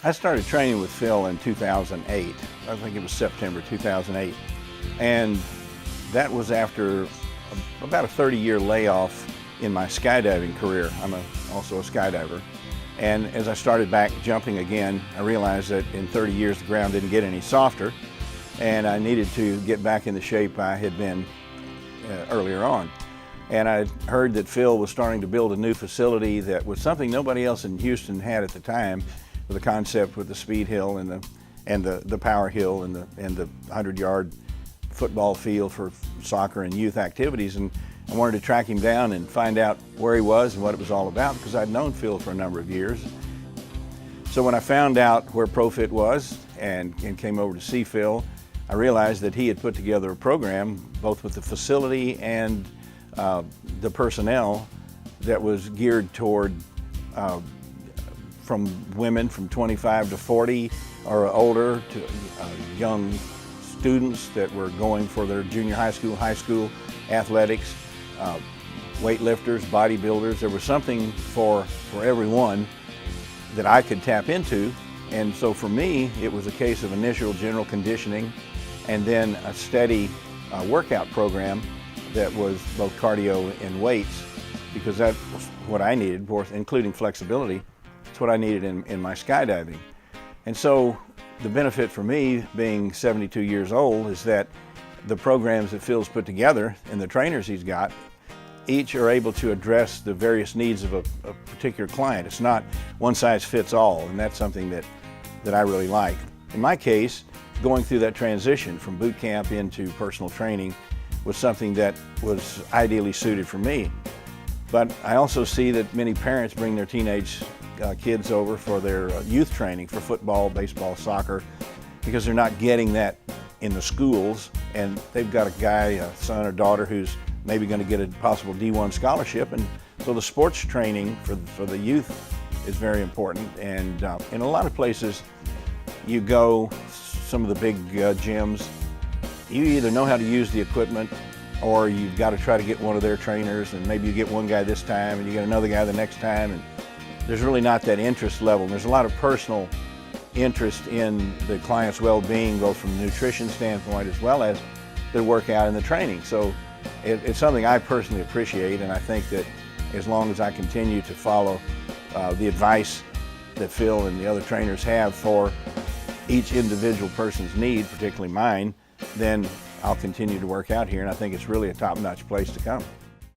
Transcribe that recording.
I started training with Phil in 2008. I think it was September 2008. And that was after about a 30-year layoff in my skydiving career. I'm also a skydiver. And as I started back jumping again, I realized that in 30 years the ground didn't get any softer, and I needed to get back in the shape I had been earlier on. And I heard that Phil was starting to build a new facility that was something nobody else in Houston had at the time, with a concept with the speed hill and the power hill and the 100-yard football field for soccer and youth activities. And I wanted to track him down and find out where he was and what it was all about, because I'd known Phil for a number of years. So when I found out where ProFit was and came over to see Phil, I realized that he had put together a program, both with the facility and the personnel, that was geared toward from women from 25 to 40 or older, to young students that were going for their junior high school athletics, weightlifters, bodybuilders. There was something for everyone that I could tap into. And so for me, it was a case of initial general conditioning and then a steady workout program that was both cardio and weights, because that was what I needed, including flexibility. It's what I needed in my skydiving. And so the benefit for me, being 72 years old, is that the programs that Phil's put together and the trainers he's got, each are able to address the various needs of a particular client. It's not one size fits all, and that's something that I really like. In my case, going through that transition from boot camp into personal training was something that was ideally suited for me. But I also see that many parents bring their teenage kids over for their youth training for football, baseball, soccer, because they're not getting that in the schools, and they've got a guy, a son or daughter, who's maybe going to get a possible D1 scholarship. And so the sports training for the youth is very important. And in a lot of places you go, some of the big gyms, you either know how to use the equipment, or you've got to try to get one of their trainers, and maybe you get one guy this time and you get another guy the next time, and there's really not that interest level. And there's a lot of personal interest in the client's well-being, both from a nutrition standpoint as well as the workout and the training. So it's something I personally appreciate, and I think that as long as I continue to follow the advice that Phil and the other trainers have for each individual person's need, particularly mine, then I'll continue to work out here, and I think it's really a top-notch place to come.